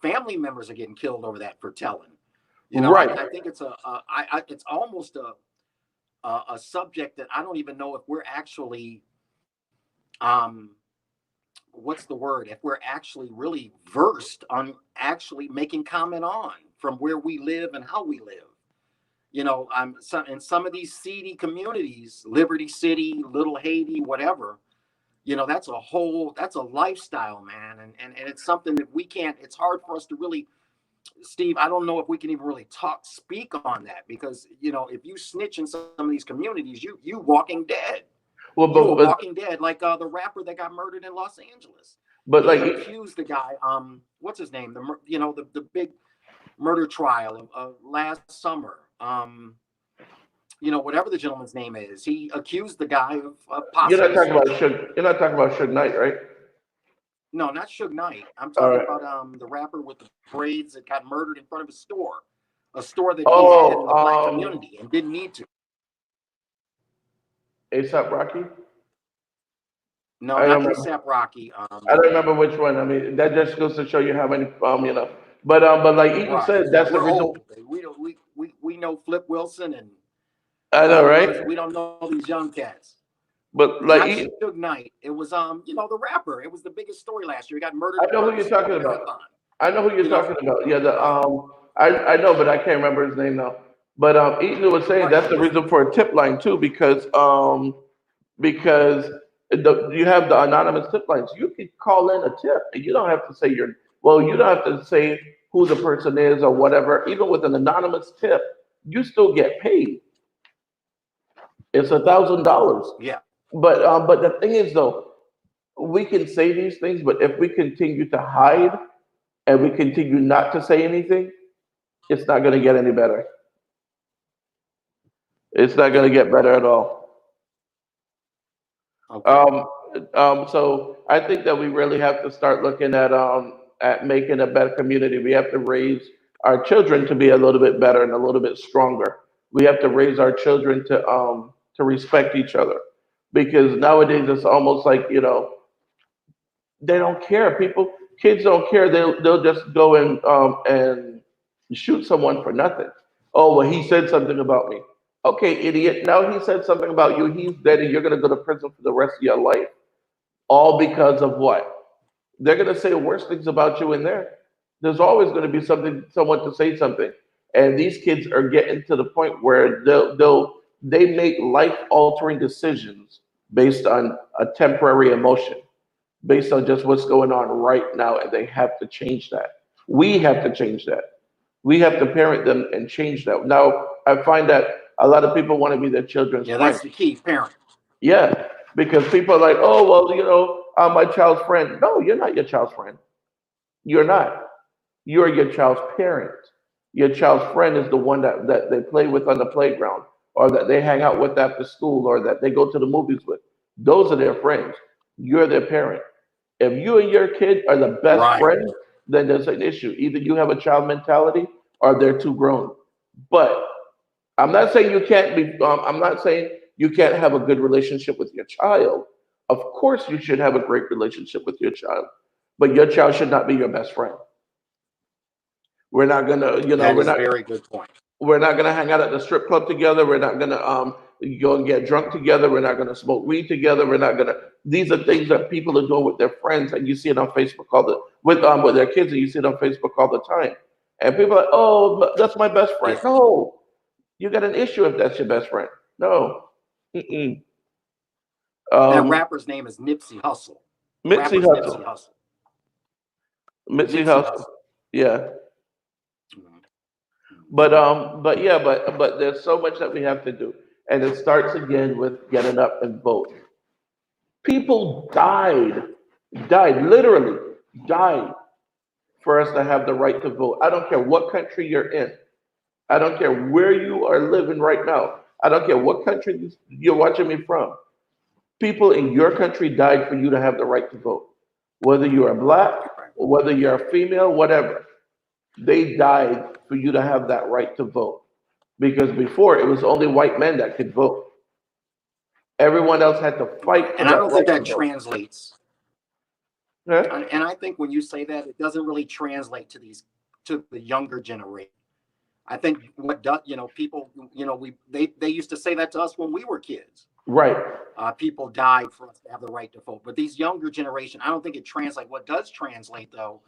Family members are getting killed over that for telling.
Right.
I think it's almost a subject that I don't even know if we're actually um, what's the word? If we're actually really versed on actually making comment on from where we live and how we live. In some of these seedy communities, Liberty City, Little Haiti, whatever, that's a lifestyle, man. And it's something that we can't, it's hard for us to really, Steve, I don't know if we can even really speak on that because, if you snitch in some of these communities, you walking dead.
Well,
You a
but
walking dead, like the rapper that got murdered in Los Angeles.
but
He
like
accused the guy, what's his name? The big murder trial of last summer. Whatever the gentleman's name is, he accused the guy of
you're not
possibly
talking about
snitching.
Suge. You're not talking about Suge Knight, right?
No, not Suge Knight. I'm
All
talking
right.
about the rapper with the braids that got murdered in front of a store that he had in
Oh,
the black community and didn't need to.
ASAP Rocky.
No,
I
not
don't remember.
ASAP Rocky.
I don't remember which one. I mean, that just goes to show you how many, But like Eaton
Right.
said,
Yeah,
that's the
we're
reason.
old. We know Flip Wilson and
I
all
know,
the
right?
ones we don't know these young cats.
But like
Not
Eaton,
Suge Knight. It was the rapper. It was the biggest story last year. He got murdered
I
in
know
front
who
of a
you're
school
talking about.
marathon.
I know who you're
You know,
talking about. Yeah, the
uh,
I know, but I can't remember his name now. But Eaton was saying
right.
that's the reason for a tip line too, because you have the anonymous tip lines. You can call in a tip, and you don't have to say you don't have to say who the person is or whatever. Even with an anonymous tip, you still get paid. It's $1,000.
Yeah.
But the thing is though, we can say these things, but if we continue to hide and we continue not to say anything, it's not going to get any better. It's not going
Yeah.
to get better at all.
Okay.
Um, so I think that we really have to start looking at making a better community. We have to raise our children to be a little bit better and a little bit stronger. We have to raise our children to respect each other, because nowadays it's almost like they don't care. Kids don't care. They'll just go and shoot someone for nothing. Oh well, he said something about me. Okay, idiot. Now he said something about you. He's dead, and you're gonna go to prison for the rest of your life. All because of what? They're gonna say worse things about you in there. There's always gonna be someone to say something. And these kids are getting to the point where they make life altering decisions based on a temporary emotion, based on just what's going on right now, and they have to change that. We have to change that. We have to parent them and change that. Now, I find that a lot of people want to be their children's
Yeah,
friend.
that's the key, parent.
Yeah, because people are like, oh, well, I'm my child's friend. No, you're not your child's friend. You're not. You're your child's parent. Your child's friend is the one that they play with on the playground, or that they hang out with after school, or that they go to the movies with. Those are their friends. You're their parent. If you and your kid are the best
Right.
friends, then there's an issue. Either you have a child mentality or they're too grown. But I'm not saying you can't be. I'm not saying you can't have a good relationship with your child. Of course, you should have a great relationship with your child, but your child should not be your best friend. We're not gonna,
That is a very good point.
we're not gonna hang out at the strip club together. We're not gonna go and get drunk together. We're not gonna smoke weed together. We're not gonna. These are things that people are doing with their friends, and you see it on Facebook all the with their kids, and you see it on Facebook all the time. And people are like, oh, that's my best friend.
Yeah.
No, you got an issue if that's your best friend. No. Mm-mm.
That
Um,
rapper's name is Nipsey Hussle. The
Mitzi
rapper's
Hustle.
Nipsey Hussle.
Mitzi
Nipsey
Hussle.
Hussle.
Yeah.
Mhm. Mhm.
But yeah, but there's so much that we have to do, and it starts again with getting up and vote. People died, literally died for us to have the right to vote. I don't care what country you're in. I don't care where you are living right now. I don't care what country you're watching me from. People in your country died for you to have the right to vote. Whether you are black,
Right.
or whether you're a female, whatever. They died for you to have that right to vote. Because before it was only white men that could vote. Everyone else had to
Right.
fight for
And I
that
don't think
right to
that
vote.
translates.
Yeah?
And I think when you say that, it doesn't really translate to to the younger generation. I think what does, people, they used to say that to us when we were kids.
Right,
People died for us to have the right to vote. But these younger generation, I don't think it translates. What does translate though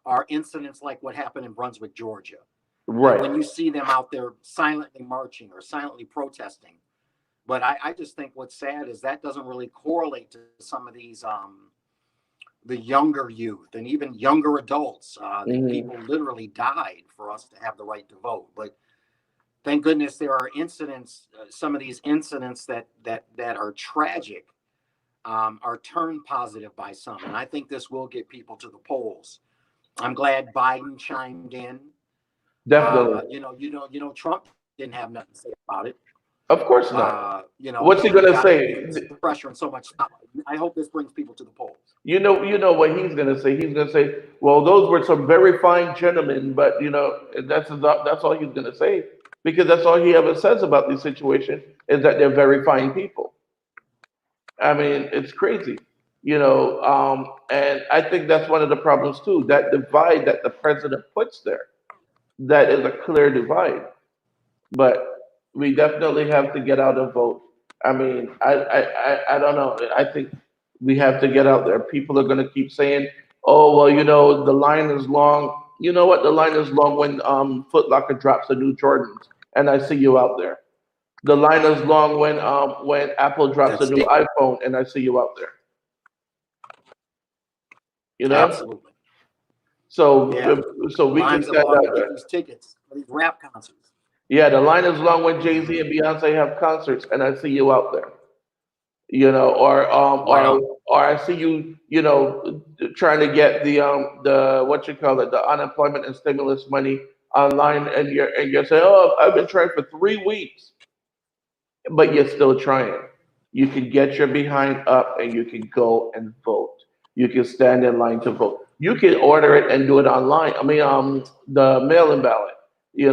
are incidents like what happened in Brunswick, Georgia. And when
right.
you see them out there silently marching or silently protesting. But I just think what's sad is that doesn't really correlate to some of these the younger youth and even younger adults. The
Hmm.
people literally died for us to have the right to vote. But thank goodness there are incidents, some of these incidents that are tragic, are turned positive by some, and I think this will get people to the polls. I'm glad Biden chimed in.
Definitely.
Trump didn't have nothing to say about it.
Of course not. What's
He
he
got
gonna
to be
say?
this pressure and so much stuff. I hope this brings people to the polls.
You know what he's gonna say. He's gonna say, "Well, those were some very fine gentlemen," but that's all he's gonna say because that's all he ever says about these situations is that they're very fine people. I mean, it's crazy, and I think that's one of the problems too. That divide that the president puts there, that is a clear divide. But we definitely have to get out and vote. I mean, I don't know. I think we have to get out there. People are going to keep saying, "Oh, well, the line is long." You know what? The line is long when Foot Locker drops the new Jordans, and I see you out there. The line is long when Apple drops a
That's
new
it.
iPhone, and I see you out there. You know,
Absolutely.
so
Yeah.
so
The
we can
lines are
stand
long
out
to get
there.
these tickets for these rap concerts.
Yeah, the line is long when Jay Z
Hmm.
and Beyonce have concerts, and I see you out there.
Right on.
Or I see you, trying to get the what you call it, the unemployment and stimulus money online, and you're saying, "Oh, I've been trying for 3 weeks," but you're still trying. You can get your behind up and you can go and vote. You can stand in line to vote. You can order it and do it online. I mean, the mail-in ballot. Even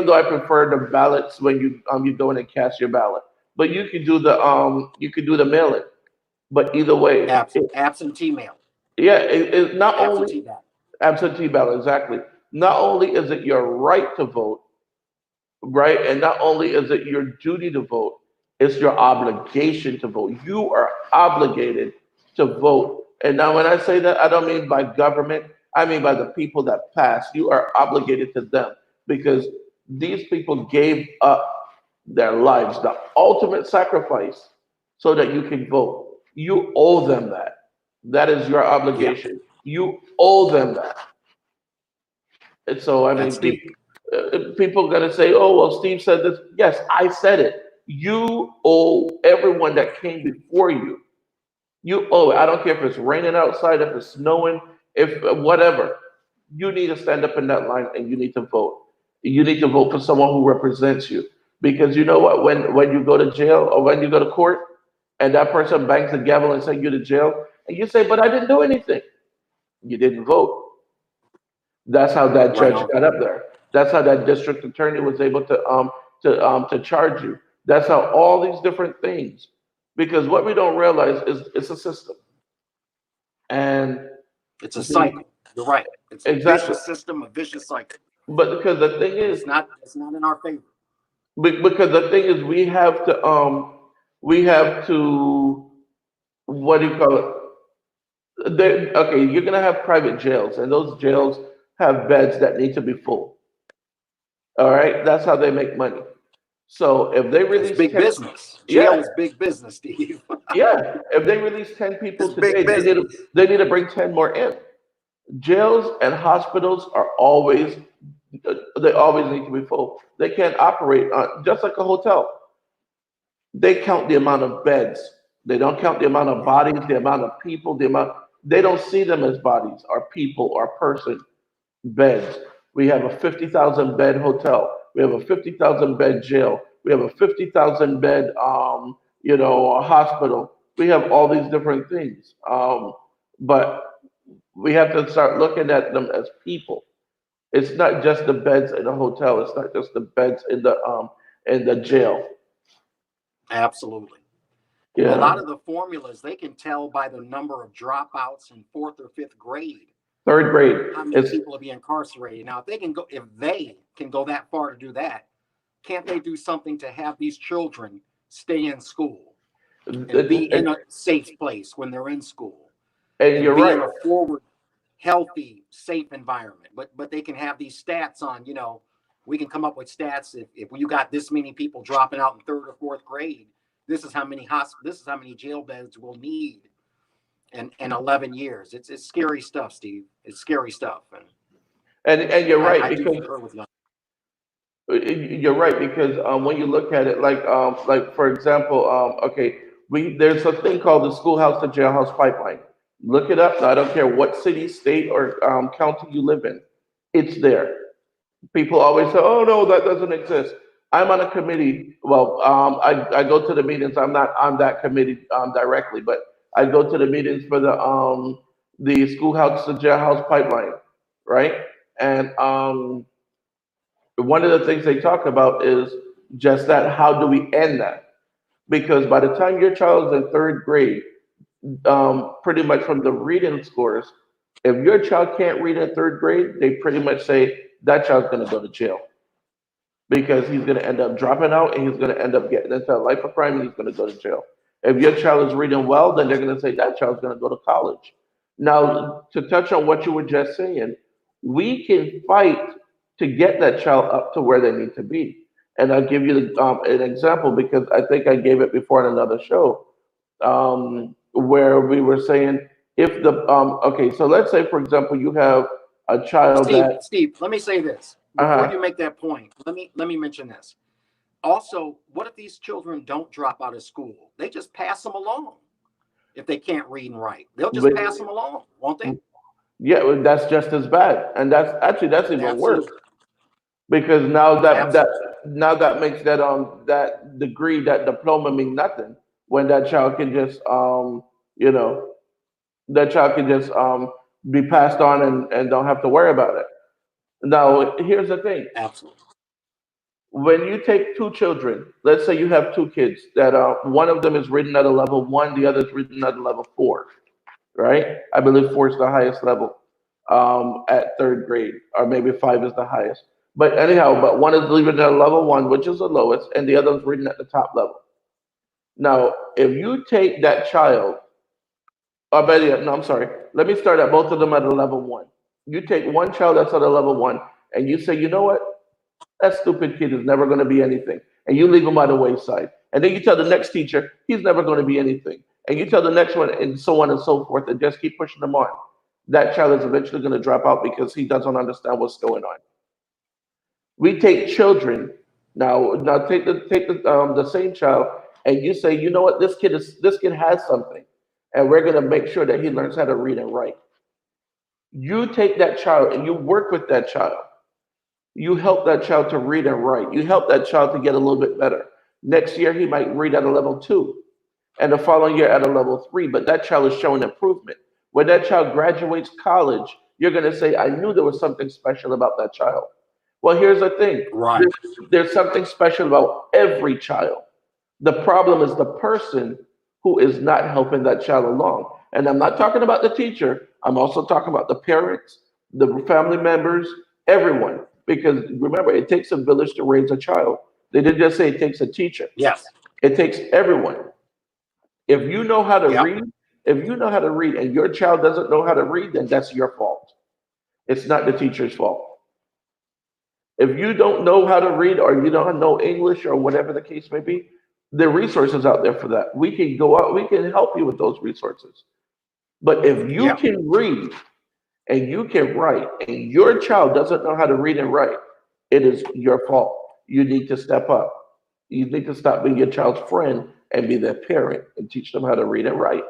though I prefer the ballots when you go in and cast your ballot, but you can do the mail-in. But either way,
Absentee mail.
yeah, it not only
Absentee ballot.
absentee ballot exactly. Not only is it your right to vote, right? And not only is it your duty to vote, it's your obligation to vote. You are obligated to vote. And now, when I say that, I don't mean by government, I mean by the people that passed. You are obligated to them because these people gave up their lives, the ultimate sacrifice, so that you can vote. You owe them that. That is your
Yeah,
obligation. You owe them that. And so, I mean,
that's deep.
people are going to say, "Oh, well, Steve said this." Yes, I said it. You owe everyone that came before you. You owe it. I don't care if it's raining outside, if it's snowing, if whatever. You need to stand up in that line and you need to vote. You need to vote for someone who represents you. Because you know what? When you go to jail or when you go to court and that person bangs the gavel and sends you to jail, and you say, "But I didn't do anything." You didn't vote. That's how that
Right
judge
on.
got up there. That's how that district attorney was able to charge you. That's how all these different things. Because what we don't realize is it's a system, and
It's a
the
cycle. You're right. It's a
exactly.
vicious system, a vicious cycle,
But because the thing
and
is,
it's not in our favor.
because the thing is, we have to, what do you call it? Okay, you're gonna have private jails, and those jails have beds that need to be full. All right, that's how they make money. So if they
It's
release
big
10,
business. Jail
yeah,
is big business, Steve.
yeah, if they release 10
It's
people
big
today,
business.
they need to bring 10 more in. Jails and hospitals are always, they always need to be full. They can't operate just like a hotel. They count the amount of beds. They don't count the amount of
Yeah,
bodies, the amount of people, the amount. They don't see them as bodies or people or person beds. We have a 50,000 bed hotel. We have a 50,000 bed jail. We have a 50,000 bed, hospital. We have all these different things. But we have to start looking at them as people. It's not just the beds in the hotel. It's not just the beds in the jail.
absolutely. A
Yeah,
lot of the formulas they can tell by the number of dropouts in fourth or fifth grade
third grade.
how many
It's
people will be incarcerated. Now, if they can go that far to do that, can't they do something to have these children stay in school and be in a safe place when they're in school
and
and
you're
be
right.
in a forward, healthy, safe environment? But they can have these stats on, we can come up with stats if you got this many people dropping out in third or fourth grade, this is how many jail beds we'll need in 11 years. It's scary stuff, Steve. It's scary stuff. And
And you're right
I do
because
concur with you.
you're right because when you look at it, like for example, okay, we there's a thing called the schoolhouse to jailhouse pipeline. Look it up. I don't care what city, state, or county you live in. It's there. People always say, "Oh no, that doesn't exist." I'm on a committee. Well, I go to the meetings. I'm not on that committee directly, but I go to the meetings for the schoolhouse to jailhouse pipeline, right? And one of the things they talk about is just that. How do we end that? Because by the time your child is in third grade, pretty much from the reading scores, if your child can't read in third grade, they pretty much say that child's going to go to jail because he's going to end up dropping out and he's going to end up getting into a life of crime and he's going to go to jail. If your child is reading well, then they're going to say that child's going to go to college. Now, to touch on what you were just saying, we can fight to get that child up to where they need to be. And I'll give you an example because I think I gave it before in another show where we were saying if okay, so let's say for example you have a child
Steve,
that
Steve, let me say this before
uh
you make that point. Let me mention this. Also, what if these children don't drop out of school? They just pass them along if they can't read and write. They'll just
with
pass them along, won't they?
yeah, well, that's just as bad, and that's even worse
Absolutely.
because now that
Absolutely.
now that makes that degree, that diploma mean nothing when that child can just you know that child can just be passed on and don't have to worry about it. Now here's the thing:
Absolutely.
when you take two children, let's say you have two kids that one of them is written at a level one, the other is written at a level four, right? I believe four is the highest level at third grade, or maybe five is the highest. But anyhow, but one is leaving at level one, which is the lowest, and the other is reading at the top level. Now, if you take that child, or better yet, no, I'm sorry, let me start at both of them at a level one. You take one child that's at a level one, and you say, you know what? That stupid kid is never going to be anything. And you leave him by the wayside. And then you tell the next teacher, he's never going to be anything. And you tell the next one, and so on and so forth, and just keep pushing them on. That child is eventually going to drop out because he doesn't understand what's going on. We take children now take the same child, and you say, you know what, this kid has something, and we're going to make sure that he learns how to read and write. You take that child and you work with that child. You help that child to read and write. You help that child to get a little bit better. Next year, he might read at a level two, and the following year at a level three, but that child is showing improvement. When that child graduates college, you're going to say, I knew there was something special about that child. Well, here's the thing
Right.
there's something special about every child. The problem is the person who is not helping that child along. And I'm not talking about the teacher, I'm also talking about the parents, the family members, everyone. Because remember, it takes a village to raise a child. They didn't just say it takes a teacher,
Yes.
it takes everyone. If you know how to
Yep.
read, if you know how to read and your child doesn't know how to read, then that's your fault. It's not the teacher's fault. If you don't know how to read or you don't know English or whatever the case may be, there are resources out there for that. We can go out, we can help you with those resources. But if you
Yep.
can read, and you can write, and your child doesn't know how to read and write, it is your fault. You need to step up. You need to stop being your child's friend and be their parent and teach them how to read and write.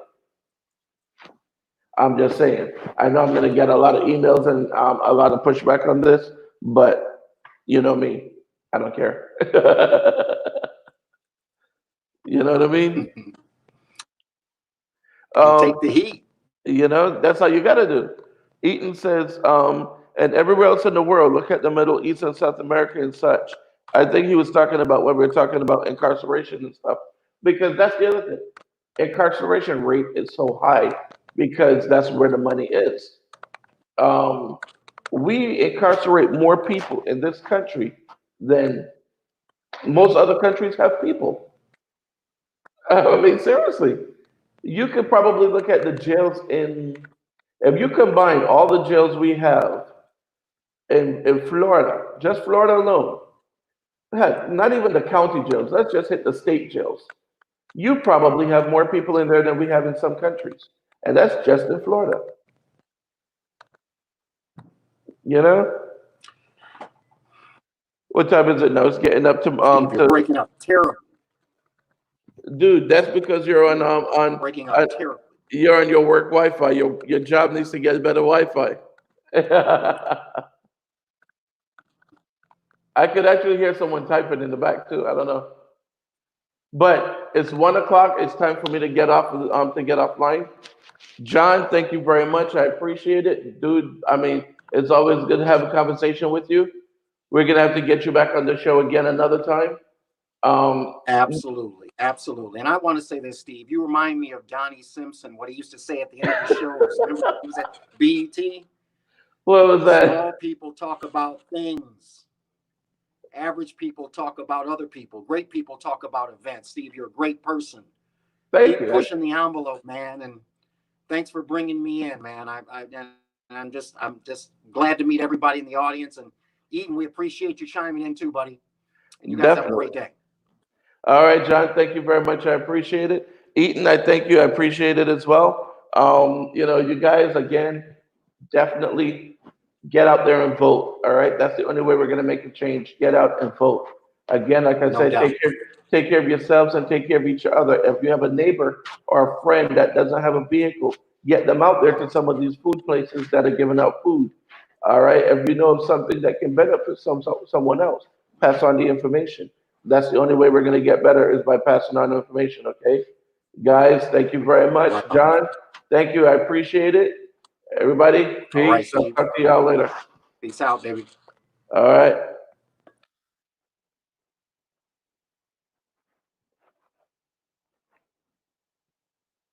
I'm just saying. I know I'm going to get a lot of emails and a lot of pushback on this, but you know me. I don't care. You know what I mean?
You take the
Um,
heat.
that's how you got to do. Eaton says, and everywhere else in the world, look at the Middle East and South America and such. I think he was talking about when we were talking about incarceration and stuff, because that's the other thing. Incarceration rate is so high because that's where the money is. Um, we incarcerate more people in this country than most other countries have people. I mean, seriously, you could probably look at the jails if you combine all the jails we have in Florida, just Florida alone, heck, not even the county jails, let's just hit the state jails. You probably have more people in there than we have in some countries. And that's just in Florida. You know? What time is it now? It's getting up
Steve, you're breaking up terribly.
dude, that's because you're
Breaking up
on
terribly.
you're on your work Wi-Fi. Your job needs to get better Wi-Fi. I could actually hear someone typing in the back too. I don't know. But it's 1 o'clock. It's time for me to get off to get offline. John, thank you very much. I appreciate it. Dude, I mean, it's always good to have a conversation with you. We're gonna have to get you back on the show again another time. Um,
Absolutely, absolutely. And I want to say this, Steve. You remind me of Donnie Simpson. What he used to say at the end of his shows. Remember, he was at BET.
what was
Small
that?
people talk about things. Average people talk about other people. Great people talk about events. Steve, you're a great person.
Thank
Keep
you.
pushing the envelope, man. And thanks for bringing me in, man. I'm just glad to meet everybody in the audience. And Eden, we appreciate you chiming in too, buddy. And you guys have a
Definitely.
great day.
All right, John, thank you very much. I appreciate it. Eaton, I thank you. I appreciate it as well. You guys, again, definitely get out there and vote. All right, that's the only way we're going to make a change. Get out and vote. Again, like I
No
said,
doubt.
take care of yourselves and take care of each other. If you have a neighbor or a friend that doesn't have a vehicle, get them out there to some of these food places that are giving out food. All right, if you know of something that can benefit someone else, pass on the information. That's the only way we're going to get better is by passing on information. Okay, guys, thank you very much.
Right on.
John, thank you. I appreciate it. Everybody,
All right,
peace. I'll
Steve.
talk to y'all later.
Peace out, baby.
All right.